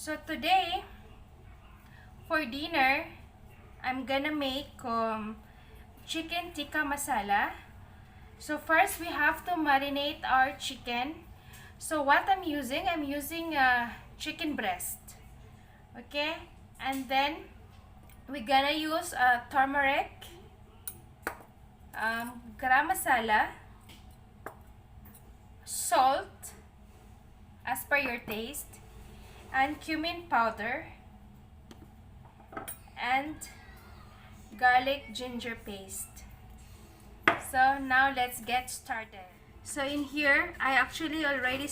So today, for dinner, I'm gonna make chicken tikka masala. So first, we have to marinate our chicken. So what I'm using chicken breast. Okay, and then we're gonna use turmeric, gramasala, salt as per your taste, and cumin powder, and garlic ginger paste. So now let's get started. So in here, I actually already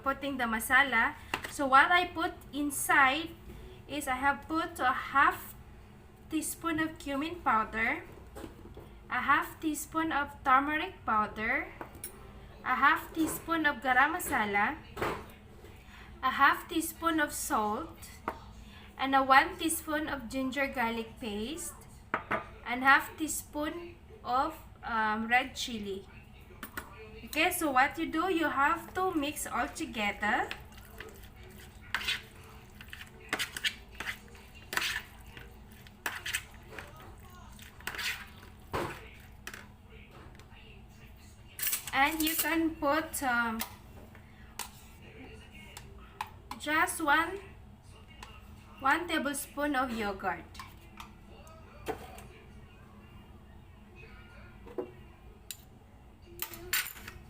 putting the masala. So what I put inside is I have put a half teaspoon of cumin powder, a half teaspoon of turmeric powder, a half teaspoon of garam masala, a half teaspoon of salt, and a 1 teaspoon of ginger garlic paste, and half teaspoon of red chili. Okay, so what you do, you have to mix all together. And you can put just one tablespoon of yogurt.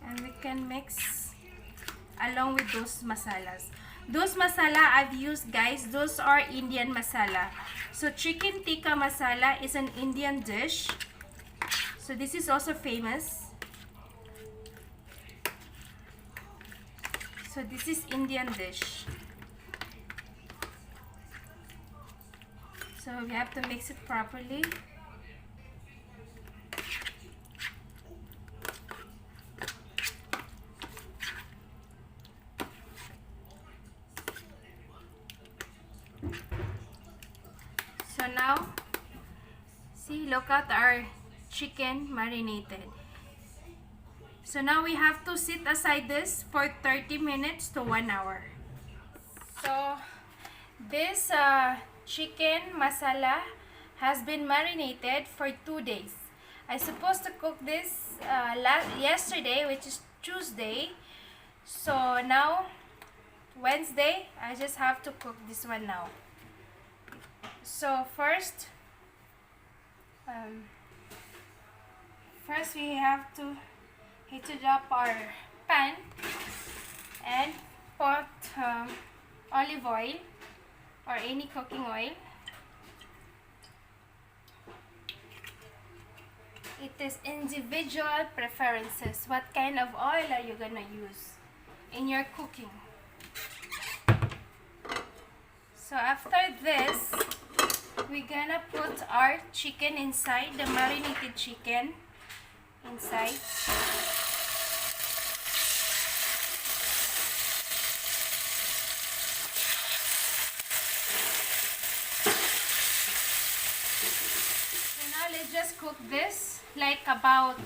And we can mix along with those masalas. Those masala I've used, guys, those are Indian masala. So chicken tikka masala is an Indian dish. So this is also famous. So this is Indian dish. So we have to mix it properly. So now, see, look at our chicken marinated. So now we have to sit aside this for 30 minutes to 1 hour. So this chicken masala has been marinated for 2 days. I supposed to cook this yesterday, which is Tuesday. So now Wednesday, I just have to cook this one now. So first we have to heat up our pan and put olive oil or any cooking oil. It is individual preferences. What kind of oil are you gonna use in your cooking? So after this, we're gonna put our chicken inside, the marinated chicken inside. So now let's just cook this like about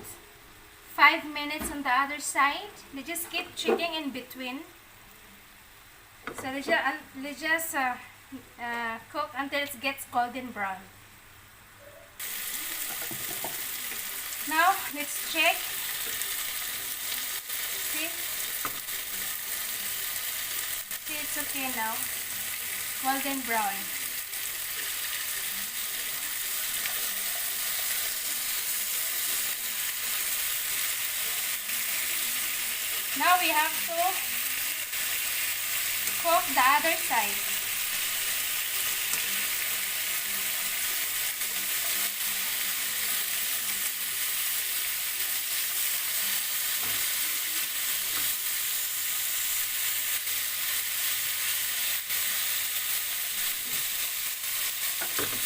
5 minutes on the other side. Let's just keep chicken in between. So let's just cook until it gets golden brown. Now let's check. See, it's okay now. Golden brown. Now we have to cook the other side.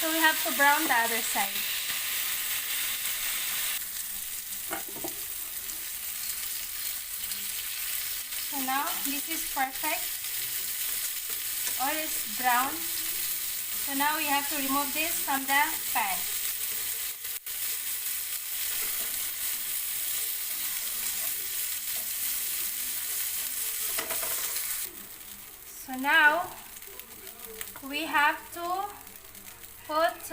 So we have to brown the other side. So now this is perfect. All is brown. So now we have to remove this from the pan. So now we have to put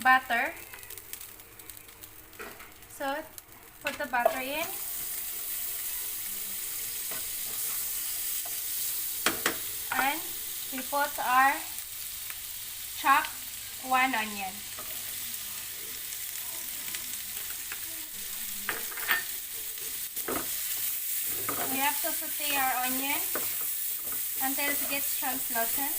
butter. So put the butter in. And we put our chopped 1 onion. We have to saute our onion until it gets translucent.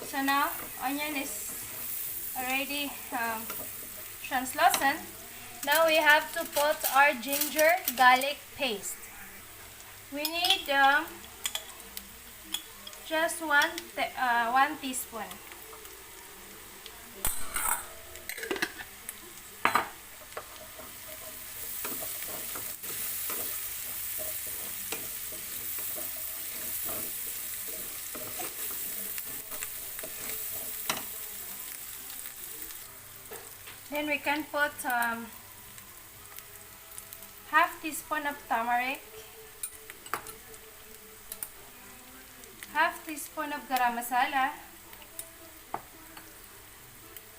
So now onion is already translucent. Now we have to put our ginger garlic paste. We need just 1 teaspoon. Then we can put half teaspoon of turmeric, half teaspoon of gramasala,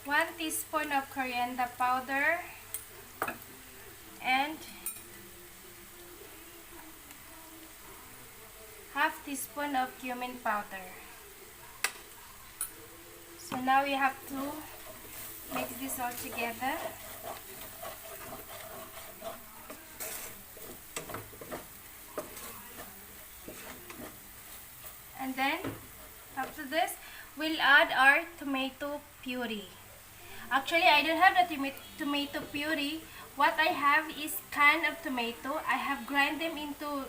1 teaspoon of coriander powder, and half teaspoon of cumin powder. So now we have to mix this all together. And then after this, we'll add our tomato puree. Actually, I don't have the tomato puree. What I have is can of tomato. I have grind them into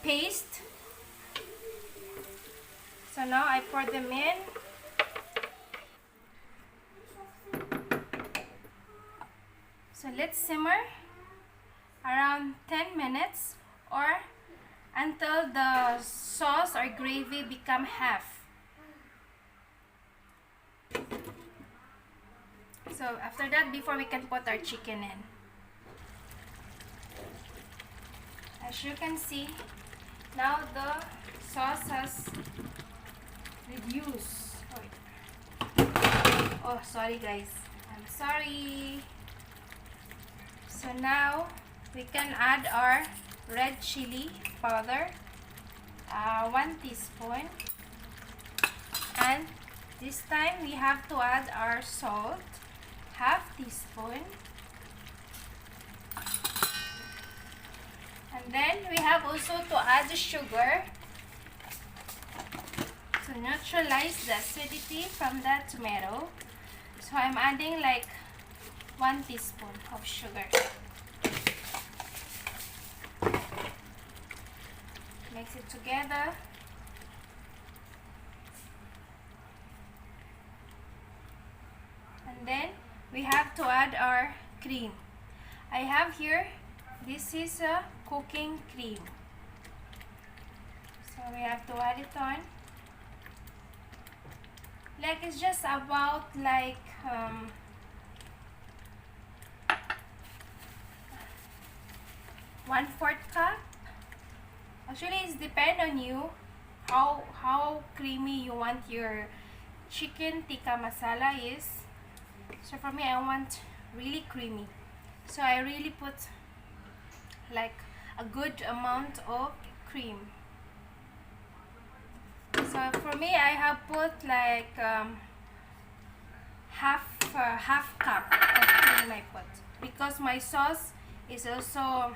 paste. So now I pour them in. So let's simmer around 10 minutes or until the sauce or gravy become half. So after that, before we can put our chicken in. As you can see, now the sauce has reduced. Oh, sorry guys. I'm sorry. So now we can add our red chili powder, 1 teaspoon, and this time we have to add our salt, half teaspoon, and then we have also to add the sugar to neutralize the acidity from the tomato. So I'm adding like 1 teaspoon of sugar. Mix it together. And then we have to add our cream. I have here, this is a cooking cream. So we have to add it on. Like it's just about like 1/4 cup. Actually, it's depend on you how creamy you want your chicken tikka masala is. So for me, I want really creamy. So I really put like a good amount of cream. So for me, I have put like half cup of cream I put because my sauce is also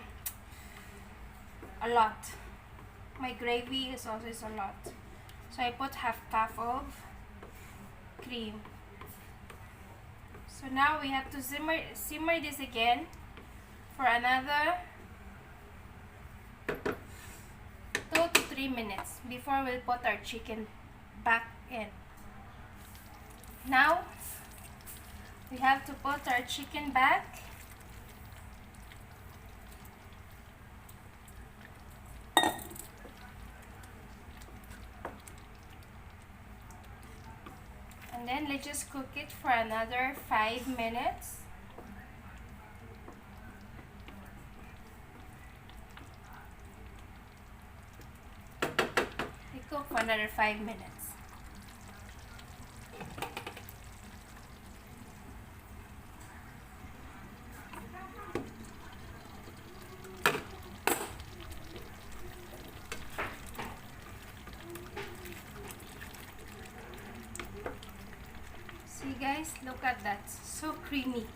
a lot. My gravy is also a lot. So I put half cup of cream. So now we have to simmer this again for another 2 to 3 minutes before we'll put our chicken back in. Now we have to put our chicken back we just cook it for another 5 minutes. We cook for another 5 minutes. See guys, look at that, so creamy.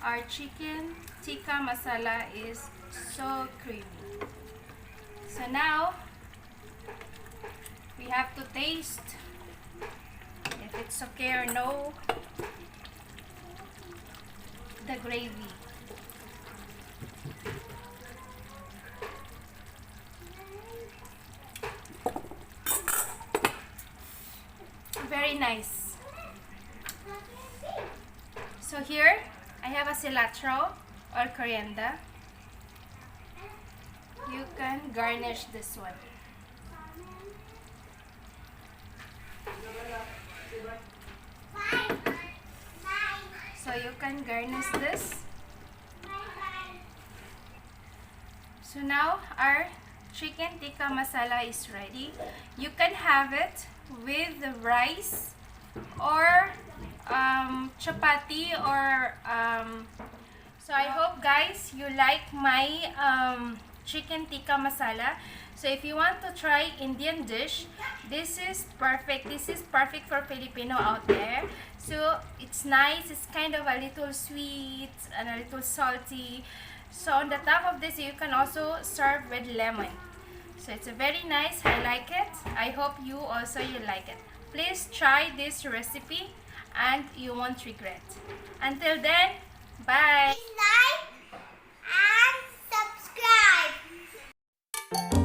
Our chicken tikka masala is so creamy. So now we have to taste if it's okay or no. The gravy. Very nice. So here I have a cilantro or coriander. You can garnish this one. So you can garnish this. So now our chicken tikka masala is ready. You can have it with the rice or chapati or so I hope guys you like my chicken tikka masala. So if you want to try Indian dish, this is perfect. This is perfect for Filipino out there. So it's nice, it's kind of a little sweet and a little salty. So on the top of this you can also serve with lemon. So it's a very nice, I like it. I hope you also like it. Please try this recipe and you won't regret. Until then, bye. Please like and subscribe.